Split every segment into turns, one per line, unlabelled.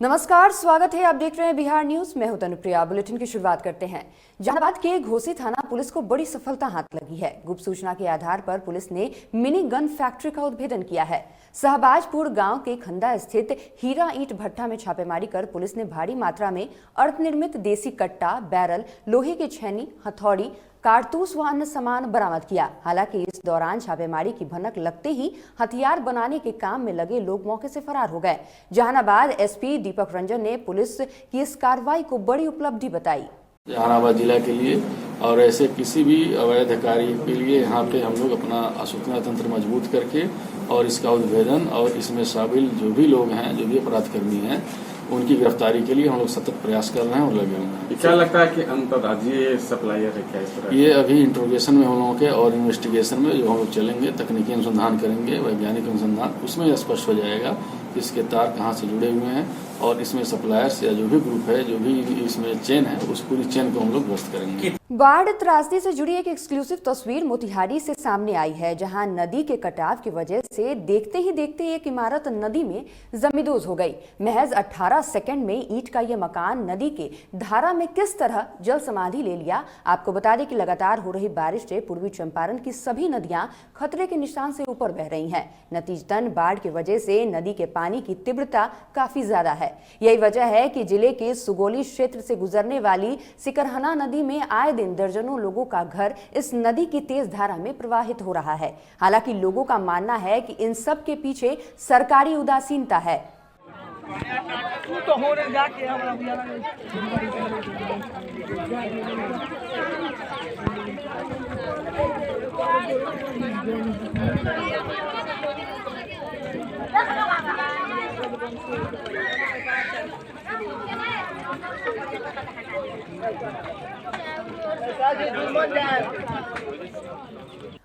नमस्कार, स्वागत है। आप देख रहे हैं बिहार न्यूज। मैं हूं तनुप्रिया। बुलेटिन की शुरुआत करते हैं। जहानाबाद के घोसी थाना पुलिस को बड़ी सफलता हाथ लगी है। गुप्त सूचना के आधार पर पुलिस ने मिनी गन फैक्ट्री का उद्भेदन किया है। सहबाजपुर गांव के खंदा स्थित हीरा ईंट भट्टा में छापेमारी कर पुलिस ने भारी मात्रा में अर्धनिर्मित देसी कट्टा, बैरल, लोहे की छेनी, हथौड़ी, कारतूस व अन्य सामान बरामद किया। हालांकि इस दौरान छापेमारी की भनक लगते ही हथियार बनाने के काम में लगे लोग मौके से फरार हो गए। जहानाबाद एसपी दीपक रंजन ने पुलिस की इस कार्रवाई को बड़ी उपलब्धि बताई।
जहानाबाद जिला के लिए और ऐसे किसी भी अवैध कार्य के लिए यहाँ पे हम लोग अपना सूचना तंत्र मजबूत करके और इसका उद्भेदन और इसमें शामिल जो भी लोग हैं, जो भी अपराधकर्मी हैं, उनकी गिरफ्तारी के लिए हम लोग सतत प्रयास कर रहे हैं और लगे हुए हैं।
क्या लगता है कि अंतर्राज्यीय सप्लायर है क्या इस तरह?
ये अभी इंट्रोगेशन में हम लोगों के और इन्वेस्टिगेशन में जो हम लोग चलेंगे, तकनीकी अनुसंधान करेंगे, वैज्ञानिक अनुसंधान, उसमें स्पष्ट हो जाएगा इसके तार कहाँ से जुड़े हुए हैं और इसमें सप्लायर्स या जो भी ग्रुप है, जो भी इसमें चेन है, उस पूरी चेन को हम लोग ध्वस्त करेंगे।
बाढ़ त्रासदी से जुड़ी एक एक्सक्लूसिव तस्वीर मोतिहारी से सामने आई है, जहां नदी के कटाव की वजह से देखते ही देखते एक इमारत नदी में जमींदोज हो गई। महज 18 सेकंड में ईंट का यह मकान नदी के धारा में किस तरह जल समाधि ले लिया। आपको बता दें कि लगातार हो रही बारिश से पूर्वी चंपारण की सभी नदियां खतरे के निशान से ऊपर बह रही हैं। नतीजतन बाढ़ की वजह से नदी के पानी की तीव्रता काफी ज्यादा है। यही वजह है कि जिले के सुगोली क्षेत्र से गुजरने वाली सिकरहना नदी में आए दिन दर्जनों लोगों का घर इस नदी की तेज धारा में प्रवाहित हो रहा है। हालांकि लोगों का मानना है कि इन सब के पीछे सरकारी उदासीनता है।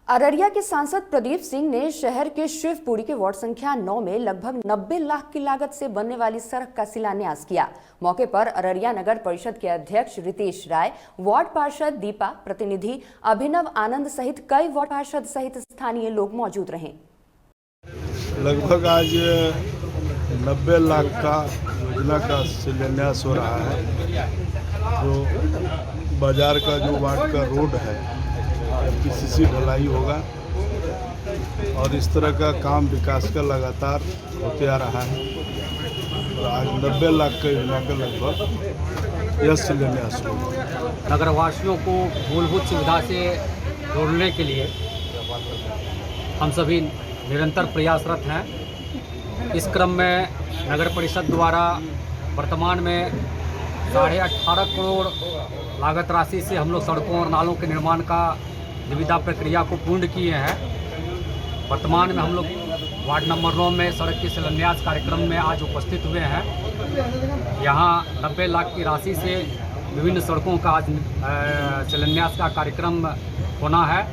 अररिया के सांसद प्रदीप सिंह ने शहर के शिवपुरी के वार्ड संख्या 9 में लगभग 90 लाख की लागत से बनने वाली सड़क का शिलान्यास किया। मौके पर अररिया नगर परिषद के अध्यक्ष रितेश राय, वार्ड पार्षद दीपा, प्रतिनिधि अभिनव आनंद सहित कई वार्ड पार्षद सहित स्थानीय लोग मौजूद रहे।
लगभग आज 90 लाख का योजना का शिलान्यास हो रहा है। जो बाजार का जो वार्ड का रोड है, पीसीसी ढलाई होगा और इस तरह का काम विकास का लगातार होते आ रहा है। और आज 90 लाख का योजना का लगभग यह शिलान्यास होगा।
नगरवासियों को मूलभूत सुविधा से जोड़ने के लिए हम सभी निरंतर प्रयासरत हैं। इस क्रम में नगर परिषद द्वारा वर्तमान में 18.5 करोड़ लागत राशि से हम लोग सड़कों और नालों के निर्माण का निविदा प्रक्रिया को पूर्ण किए हैं। वर्तमान में हम लोग वार्ड नंबर 9 में सड़क के शिलान्यास कार्यक्रम में आज उपस्थित हुए हैं। यहाँ 90 लाख की राशि से विभिन्न सड़कों का आज शिलान्यास का कार्यक्रम होना है।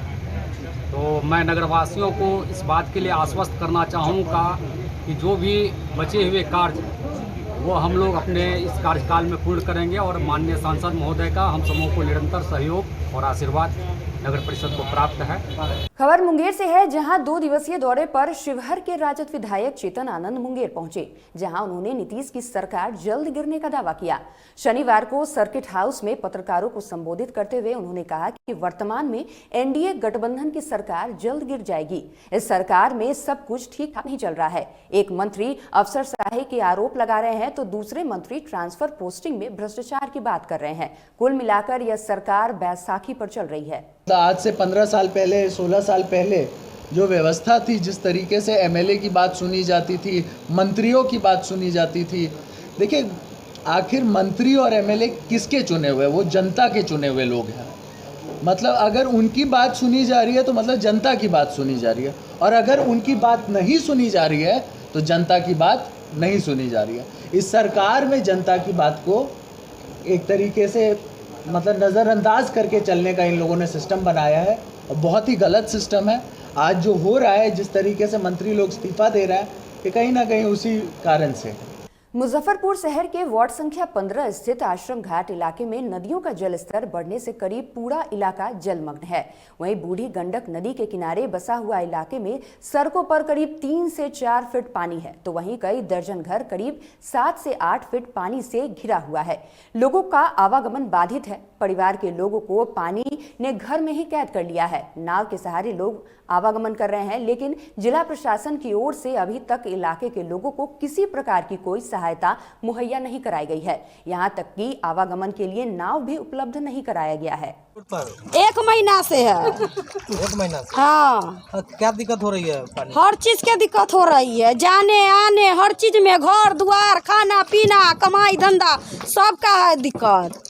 तो मैं नगरवासियों को इस बात के लिए आश्वस्त करना चाहूँगा कि जो भी बचे हुए कार्य वो हम लोग अपने इस कार्यकाल में पूर्ण करेंगे और माननीय सांसद महोदय का हम सबों को निरंतर सहयोग और आशीर्वाद नगर परिषद को प्राप्त है।
खबर मुंगेर से है, जहां 2 दिवसीय दौरे पर शिवहर के राजद विधायक चेतन आनंद मुंगेर पहुंचे, जहां उन्होंने नीतीश की सरकार जल्द गिरने का दावा किया। शनिवार को सर्किट हाउस में पत्रकारों को संबोधित करते हुए उन्होंने कहा कि वर्तमान में एनडीए गठबंधन की सरकार जल्द गिर जाएगी। इस सरकार में सब कुछ ठीक ठाक नहीं चल रहा है। एक मंत्री अफसरशाही के आरोप लगा रहे हैं तो दूसरे मंत्री ट्रांसफर पोस्टिंग में भ्रष्टाचार की बात कर रहे हैं। कुल मिलाकर यह सरकार बैसाखी पर चल रही है।
आज से 15 साल पहले, 16 साल पहले जो व्यवस्था थी, जिस तरीके से एमएलए की बात सुनी जाती थी, मंत्रियों की बात सुनी जाती थी। देखिए, आखिर मंत्री और एमएलए किसके चुने हुए? वो जनता के चुने हुए लोग हैं। मतलब अगर उनकी बात सुनी जा रही है तो मतलब जनता की बात सुनी जा रही है, और अगर उनकी बात नहीं सुनी जा रही है तो जनता की बात नहीं सुनी जा रही है। इस सरकार में जनता की बात को एक तरीके से मतलब नज़रअंदाज करके चलने का इन लोगों ने सिस्टम बनाया है, और बहुत ही गलत सिस्टम है। आज जो हो रहा है, जिस तरीके से मंत्री लोग इस्तीफा दे रहे हैं, ये कहीं ना कहीं उसी कारण से।
मुजफ्फरपुर शहर के वार्ड संख्या 15 स्थित आश्रम घाट इलाके में नदियों का जलस्तर बढ़ने से करीब पूरा इलाका जलमग्न है। वहीं बूढ़ी गंडक नदी के किनारे बसा हुआ इलाके में सड़कों पर करीब 3 से 4 फीट पानी है, तो वहीं कई दर्जन घर करीब 7 से 8 फीट पानी से घिरा हुआ है। लोगों का आवागमन बाधित है। परिवार के लोगों को पानी ने घर में ही कैद कर लिया है। नाव के सहारे लोग आवागमन कर रहे हैं, लेकिन जिला प्रशासन की ओर से अभी तक इलाके के लोगों को किसी प्रकार की कोई सहायता मुहैया नहीं कराई गई है। यहां तक कि आवागमन के लिए नाव भी उपलब्ध नहीं कराया गया है।
1 महीना से है।
1 महीना से?
हाँ।
क्या दिक्कत हो रही है पानी?
हर चीज के दिक्कत हो रही है, जाने आने हर चीज में, घर द्वार, खाना पीना, कमाई धंधा सबका है दिक्कत।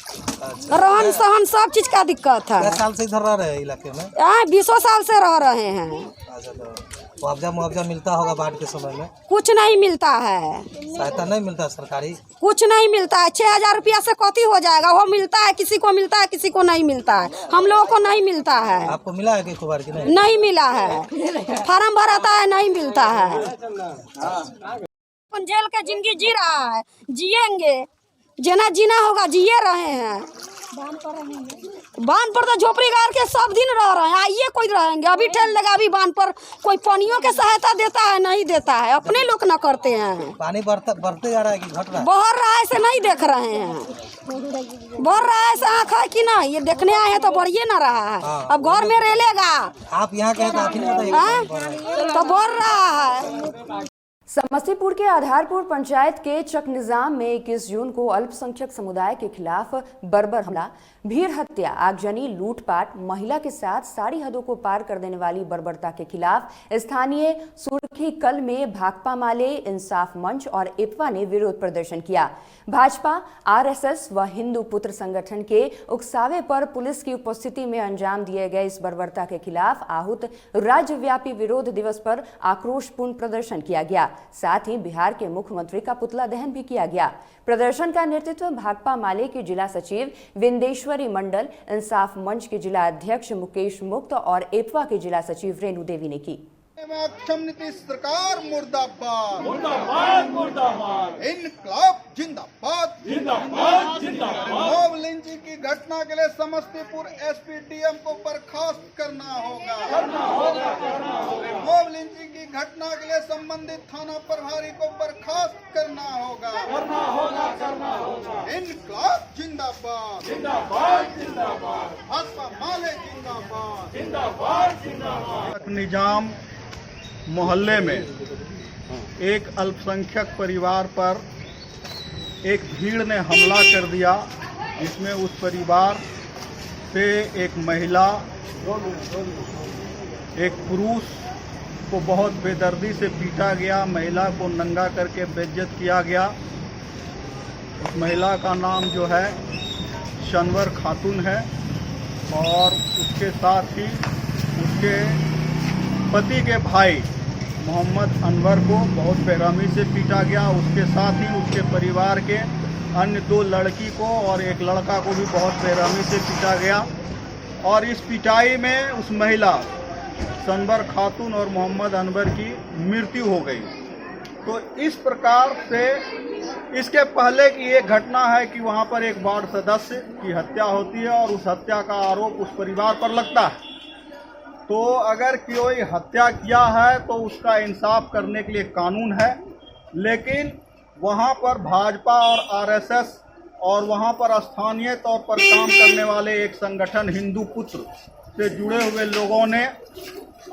रहन सहन सब चीज का दिक्कत है।
क्या साल से इधर रह रहे हैं इलाके में?
20 साल से रह रहे हैं।
अच्छा, तो मुआवजा मिलता होगा बाढ़ के समय में?
कुछ नहीं मिलता है।
सहायता नहीं मिलता सरकारी?
कुछ नहीं मिलता है। 6000 रुपया से कथी हो जाएगा? वो मिलता है, किसी को मिलता है, किसी को नहीं मिलता है। हम लोगों को नहीं मिलता है।
आपको मिला है कि खुबार की नहीं?
नहीं मिला है। फार्म भराता है, नहीं मिलता है। जेल के जिंदगी जी रहा है, जिएंगे जना जीना होगा, जिए रहे हैं। बांध पर तो झोपड़ी गाड़ के सब दिन रह रहे हैं। आइए कोई रहेंगे, अभी ठेल लगा, अभी बांध पर कोई पानियों के सहायता देता है? नहीं देता है, अपने लोग न करते हैं।
पानी बढ़ते जा रहा है कि घट रहा है?
बढ़ रहा है से नहीं देख रहे हैं। बढ़ रहा है से आँख है कि नहीं, ये देखने आए हैं तो बढ़िए ना रहा है।
हाँ।
अब घर में रह लेगा।
आप यहाँ के तो आप ही नहीं बताइए।
तो बढ़ रहा है।
समस्तीपुर के आधारपुर पंचायत के चक निजाम में 21 जून को अल्पसंख्यक समुदाय के खिलाफ बर्बर हमला, भीड़ हत्या, आगजनी, लूटपाट, महिला के साथ सारी हदों को पार कर देने वाली बर्बरता के खिलाफ स्थानीय सुर्खी कल में भाकपा माले, इंसाफ मंच और इपवा ने विरोध प्रदर्शन किया। भाजपा, आरएसएस व हिंदू पुत्र संगठन के उकसावे पर पुलिस की उपस्थिति में अंजाम दिए गए इस बर्बरता के खिलाफ आहूत राज्यव्यापी विरोध दिवस पर आक्रोशपूर्ण प्रदर्शन किया गया। साथ ही बिहार के मुख्यमंत्री का पुतला दहन भी किया गया। प्रदर्शन का नेतृत्व भाकपा माले के जिला सचिव विंदेश्वरी मंडल, इंसाफ मंच के जिला अध्यक्ष मुकेश मुक्त और एपवा के जिला सचिव रेणु देवी ने की।
अक्षम नीतीश सरकार मुर्दाबाद, मुर्दाबाद, मुर्दाबाद। इनकलाब जिंदाबाद, जिंदाबाद, जिंदाबाद। मॉब लिंचिंग की घटना के लिए समस्तीपुर एसपीडीएम को बर्खास्त करना होगा, करना होगा, करना होगा। मॉब लिंचिंग की घटना के लिए संबंधित थाना प्रभारी को बर्खास्त करना होगा, करना होगा, करना होगा। इनकलाब जिंदाबाद, जिंदाबाद, जिंदाबाद। भाजपा माले जिंदाबाद, जिंदाबाद, जिंदाबाद।
निजाम मोहल्ले में एक अल्पसंख्यक परिवार पर एक भीड़ ने हमला कर दिया, जिसमें उस परिवार से एक महिला, एक पुरुष को बहुत बेदर्दी से पीटा गया। महिला को नंगा करके बेइज्जत किया गया। उस महिला का नाम जो है शनवर खातून है और उसके साथ ही उसके पति के भाई मोहम्मद अनवर को बहुत बेरहमी से पीटा गया। उसके साथ ही उसके परिवार के अन्य 2 लड़की को और एक लड़का को भी बहुत बेरहमी से पीटा गया। और इस पिटाई में उस महिला शनवर खातून और मोहम्मद अनवर की मृत्यु हो गई। तो इस प्रकार से इसके पहले की एक घटना है कि वहाँ पर एक वार्ड सदस्य की हत्या होती है और उस हत्या का आरोप उस परिवार पर लगता है। तो अगर कोई हत्या किया है तो उसका इंसाफ करने के लिए कानून है, लेकिन वहाँ पर भाजपा और आरएसएस और वहाँ पर स्थानीय तौर पर काम करने वाले एक संगठन हिंदू पुत्र से जुड़े हुए लोगों ने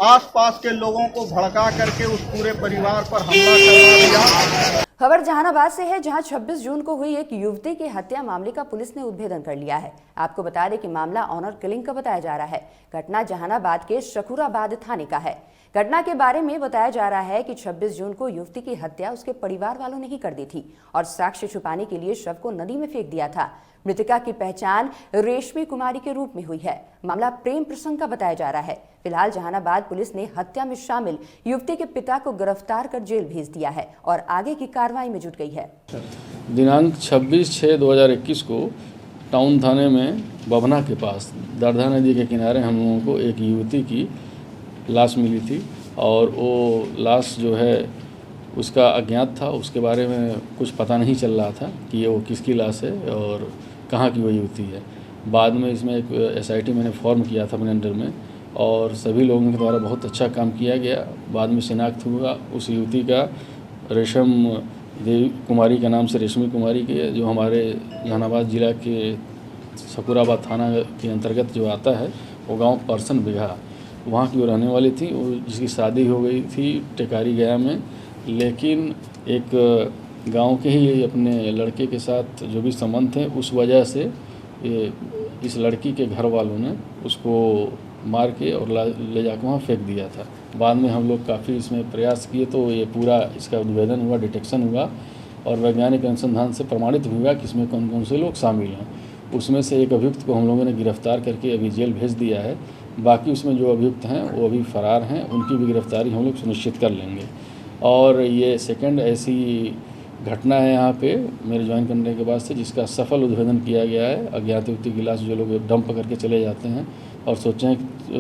आसपास के लोगों को भड़का करके उस पूरे परिवार पर हमला करवा दिया।
खबर जहानाबाद से है, जहां 26 जून को हुई एक युवती की हत्या मामले का पुलिस ने उद्भेदन कर लिया है। आपको बता दें कि मामला ऑनर किलिंग का बताया जा रहा है। घटना जहानाबाद के शकुराबाद थाने का है। घटना के बारे में बताया जा रहा है कि 26 जून को युवती की हत्या उसके परिवार वालों ने ही कर दी थी और साक्ष्य छुपाने के लिए शव को नदी में फेंक दिया था। मृतका की पहचान रेशमी कुमारी के रूप में हुई है। मामला प्रेम प्रसंग का बताया जा रहा है। फिलहाल जहानाबाद पुलिस ने हत्या में शामिल युवती के पिता को गिरफ्तार कर जेल भेज दिया है और आगे की कार्रवाई में जुट गई है।
दिनांक 26/6/2021 को टाउन थाने में बभना के पास दरधा नदी के किनारे हम लोगों को एक युवती की लाश मिली थी और वो लाश जो है उसका अज्ञात था, उसके बारे में कुछ पता नहीं चल रहा था कि ये वो किसकी लाश है और कहाँ की वो युवती है। बाद में इसमें एक SIT मैंने फॉर्म किया था अपने अंडर में और सभी लोगों के द्वारा बहुत अच्छा काम किया गया। बाद में शिनाख्त हुआ उस युवती का रेशम देवी कुमारी के नाम से, रेशमी कुमारी के, जो हमारे जहानाबाद जिला के सकुराबाद थाना के अंतर्गत जो आता है वो गांव परसन बिघा, वहाँ की वो रहने वाली थी। वो जिसकी शादी हो गई थी टेकारी गया में, लेकिन एक गांव के ही अपने लड़के के साथ जो भी संबंध थे उस वजह से इस लड़की के घर वालों ने उसको मार के और ले जाकर वहाँ फेंक दिया था। बाद में हम लोग काफ़ी इसमें प्रयास किए तो ये पूरा इसका उद्भेदन हुआ, डिटेक्शन हुआ और वैज्ञानिक अनुसंधान से प्रमाणित हुआ कि इसमें कौन कौन से लोग शामिल हैं। उसमें से एक अभियुक्त को हम लोगों ने गिरफ्तार करके अभी जेल भेज दिया है। बाकी उसमें जो अभियुक्त हैं वो अभी फरार हैं, उनकी भी गिरफ्तारी हम लोग सुनिश्चित कर लेंगे। और ये सेकंड ऐसी घटना है यहाँ पे मेरे ज्वाइन करने के बाद से जिसका सफल उद्भेदन किया गया है। अज्ञात युवती की लाश जो लोग डंप करके चले जाते हैं और सोचें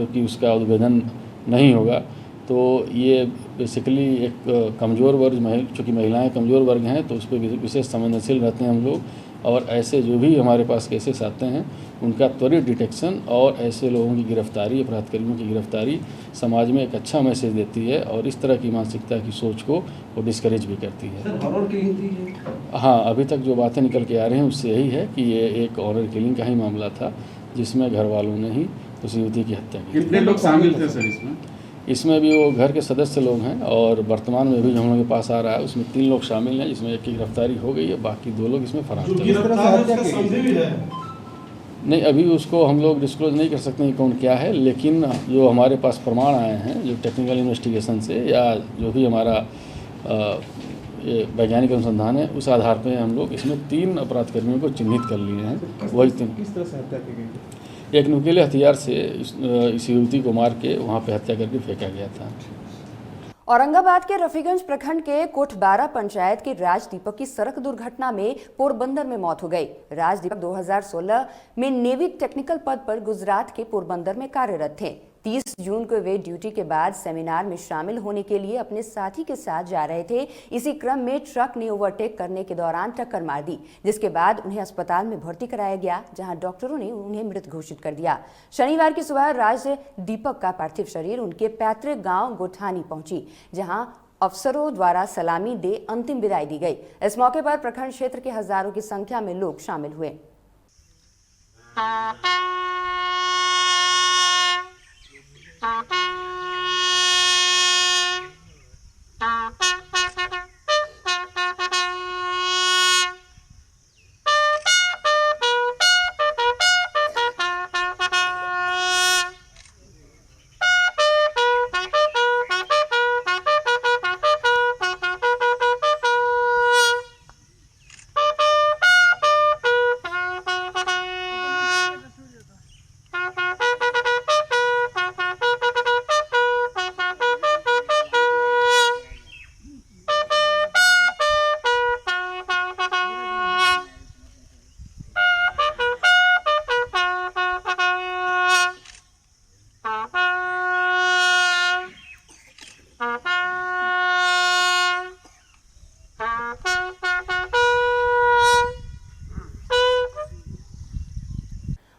कि उसका उद्भेदन नहीं होगा, तो ये बेसिकली एक कमज़ोर वर्ग, चूँकि महिलाएं कमज़ोर वर्ग हैं तो उस पर विशेष संवेदनशील रहते हैं हम लोग। और ऐसे जो भी हमारे पास केसेस आते हैं उनका त्वरित डिटेक्शन और ऐसे लोगों की गिरफ्तारी, अपराधकर्मियों की गिरफ्तारी समाज में एक अच्छा मैसेज देती है और इस तरह की मानसिकता की सोच को वो डिस्करेज भी करती है। हाँ, अभी तक जो बातें निकल के आ रही हैं उससे यही है कि ये एक ऑनर किलिंग का ही मामला था जिसमें घर वालों ने ही उस युवती की हत्या की।
कितने लोग शामिल थे सर इसमें?
इसमें भी वो घर के सदस्य लोग हैं और वर्तमान में भी जो हम लोगों के पास आ रहा है उसमें 3 लोग शामिल हैं, जिसमें एक की गिरफ्तारी हो गई है, बाकी 2 लोग इसमें फरार हैं। नहीं, अभी उसको हम लोग डिस्क्लोज नहीं कर सकते हैं कौन क्या है, लेकिन जो हमारे पास प्रमाण आए हैं जो टेक्निकल इन्वेस्टिगेशन से या जो भी हमारा वैज्ञानिक अनुसंधान है उस आधार पर हम लोग इसमें 3 अपराधकर्मियों को चिन्हित कर लिए हैं। वही 3
किस तरह से हत्या की गई?
एक नुकीले हथियार से इस युवती को मार के वहाँ पे हत्या करके फेंका गया था।
औरंगाबाद के रफीगंज प्रखंड के कोठबारा पंचायत के राज दीपक की सड़क दुर्घटना में पोरबंदर में मौत हो गई। राज दीपक 2016 में नेवी टेक्निकल पद पर गुजरात के पोरबंदर में कार्यरत थे। 30 जून को वे ड्यूटी के बाद सेमिनार में शामिल होने के लिए अपने साथी के साथ जा रहे थे। इसी क्रम में ट्रक ने ओवरटेक करने के दौरान टक्कर मार दी, जिसके बाद उन्हें अस्पताल में भर्ती कराया गया, जहां डॉक्टरों ने उन्हें मृत घोषित कर दिया। शनिवार की सुबह राज दीपक का पार्थिव शरीर उनके पैतृक गांव गोठानी पहुंची, जहां अफसरों द्वारा सलामी दे अंतिम विदाई दी गई। इस मौके पर प्रखंड क्षेत्र के हजारों की संख्या में लोग शामिल हुए।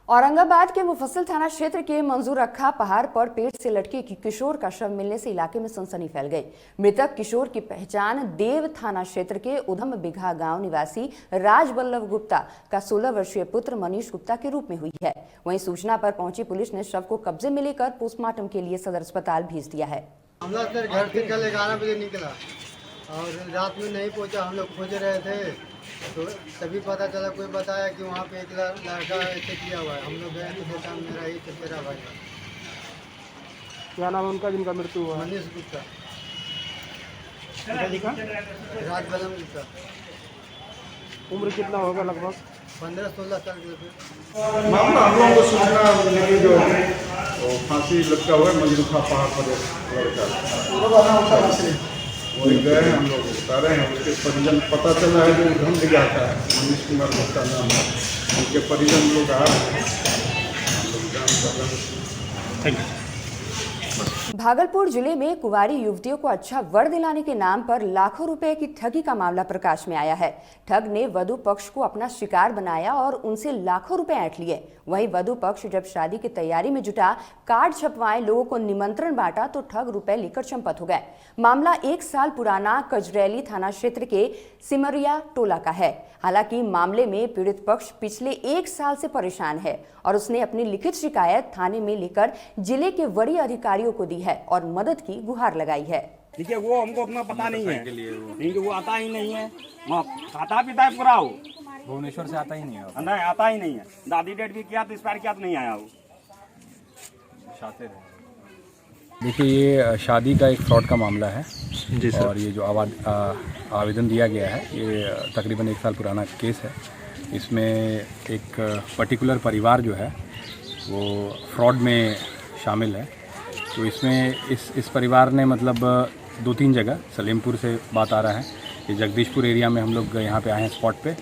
औरंगाबाद के मुफस्सिल थाना क्षेत्र के मंजूर रखा पहाड़ पर पेड़ से लटके किशोर का शव मिलने से इलाके में सनसनी फैल गई। मृतक किशोर की पहचान देव थाना क्षेत्र के उधम बिघा गांव निवासी राज वल्लभ गुप्ता का 16 वर्षीय पुत्र मनीष गुप्ता के रूप में हुई है। वहीं सूचना पर पहुंची पुलिस ने शव को कब्जे में लेकर पोस्टमार्टम के लिए सदर अस्पताल भेज दिया है।
हमला सर घर से कल 11 बजे निकला और रात में नहीं पहुंचा। हम लोग खोज रहे थे तो तभी पता चला, कोई बताया कि वहाँ पे एक लड़का ऐसे किया हुआ है। हम लोग गए तो देखा मेरा ही चचेरा भाई।
क्या नाम है उनका जिनका मृत्यु हुआ?
मनीष गुप्ता, राज वल्लभ गुप्ता।
उम्र कितना होगा? लगभग
15-16 साल के।
मामला हम लोगों को सूचना मिली जो फांसी लटका हुआ है मंजरूखा पहाड़ पर लड़का, वही गए हम लोग उतारे हैं। उसके परिजन पता चला है जो उधम भी जाता है, मनीष कुमार गुप्ता नाम है, उनके परिजन लोग आ रहे हैं, हम लोग जान कर रहे हैं। Thank you.
भागलपुर जिले में कुंवारी युवतियों को अच्छा वर दिलाने के नाम पर लाखों रुपए की ठगी का मामला प्रकाश में आया है। ठग ने वधु पक्ष को अपना शिकार बनाया और उनसे लाखों रुपए ऐंठ लिए। वहीं वधु पक्ष जब शादी की तैयारी में जुटा, कार्ड छपवाए, लोगों को निमंत्रण बांटा तो ठग रुपए लेकर चंपत हो गए। मामला 1 साल पुराना कजरैली थाना क्षेत्र के सिमरिया टोला का है। हालांकि मामले में पीड़ित पक्ष पिछले 1 साल से परेशान है और उसने अपनी लिखित शिकायत थाने में लेकर जिले के वरीय अधिकारियों को दी है और मदद की गुहार लगाई है।
देखिए, वो हमको अपना पता नहीं है क्योंकि वो आता ही नहीं है। खाता पीता है पूरा, वो
भुवनेश्वर से आता ही नहीं है।
नहीं, आता ही नहीं है। दादी डेट भी किया तो एक्सपायर किया तो नहीं आया वो।
देखिए, ये शादी का एक फ्रॉड का मामला है जी सर। और ये जो आवेदन दिया गया है, ये तकरीबन 1 साल पुराना केस है। इसमें एक पर्टिकुलर परिवार जो है वो फ्रॉड में शामिल है। तो इसमें इस परिवार ने मतलब 2-3 जगह, सलेमपुर से बात आ रहा है, ये जगदीशपुर एरिया में हम लोग यहाँ पे आए हैं स्पॉट पे,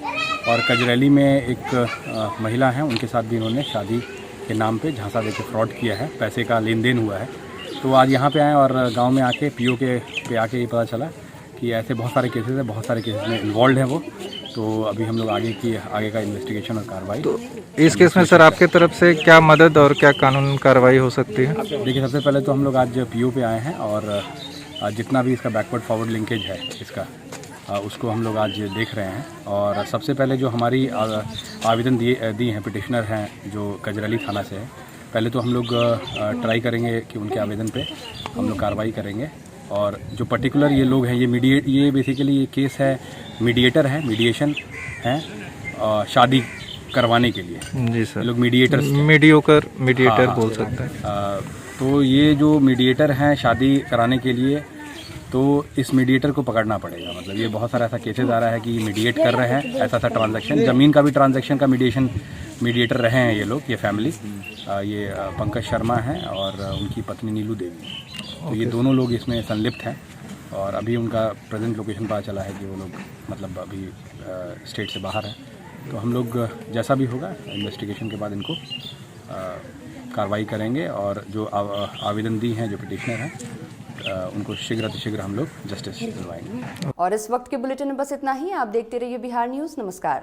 और कजरैली में एक महिला है, उनके साथ भी इन्होंने शादी के नाम पे झांसा देके फ्रॉड किया है, पैसे का लेन देन हुआ है। तो आज यहाँ पे आए और गांव में आके पीओ के पे आके ये पता चला कि ऐसे बहुत सारे केसेस हैं, बहुत सारे केसेस में इन्वॉल्व हैं वो। तो अभी हम लोग आगे का इन्वेस्टिगेशन और कार्रवाई। तो
इस केस में सर आपके तरफ से क्या मदद और क्या कानून कार्रवाई हो सकती है?
देखिए, सबसे पहले तो हम लोग आज पीओ पे आए हैं और जितना भी इसका बैकवर्ड फॉरवर्ड लिंकेज है इसका, उसको हम लोग आज देख रहे हैं। और सबसे पहले जो हमारी आवेदन दी हैं पिटिशनर हैं जो कजरैली थाना से है, पहले तो हम लोग ट्राई करेंगे कि उनके आवेदन पे हम लोग कार्रवाई करेंगे। और जो पर्टिकुलर ये लोग हैं, ये बेसिकली ये केस है, मीडिएटर है, मीडिएशन है शादी करवाने के लिए। जी सर, लोग मीडिएटर बोल सकते हैं। तो ये जो मीडिएटर हैं शादी कराने के लिए, तो इस मीडिएटर को पकड़ना पड़ेगा। मतलब ये बहुत सारा ऐसा केसेस आ रहा है कि मीडिएट कर रहे हैं, ऐसा ट्रांजैक्शन, ज़मीन का भी ट्रांजैक्शन का मीडिएटर रहे हैं ये लोग, ये फैमिली। ये पंकज शर्मा हैं और उनकी पत्नी नीलू देवी। तो ये दोनों लोग इसमें संलिप्त हैं और अभी उनका प्रेजेंट लोकेशन पता चला है कि वो लोग मतलब अभी स्टेट से बाहर है। तो हम लोग जैसा भी होगा इन्वेस्टिगेशन के बाद इनको कार्रवाई करेंगे और जो आवेदन दी हैं जो पिटिशनर हैं उनको शीघ्र हम लोग जस्टिस दिलवाएंगे।
और इस वक्त के बुलेटिन में बस इतना ही। आप देखते रहिए बिहार न्यूज़। नमस्कार।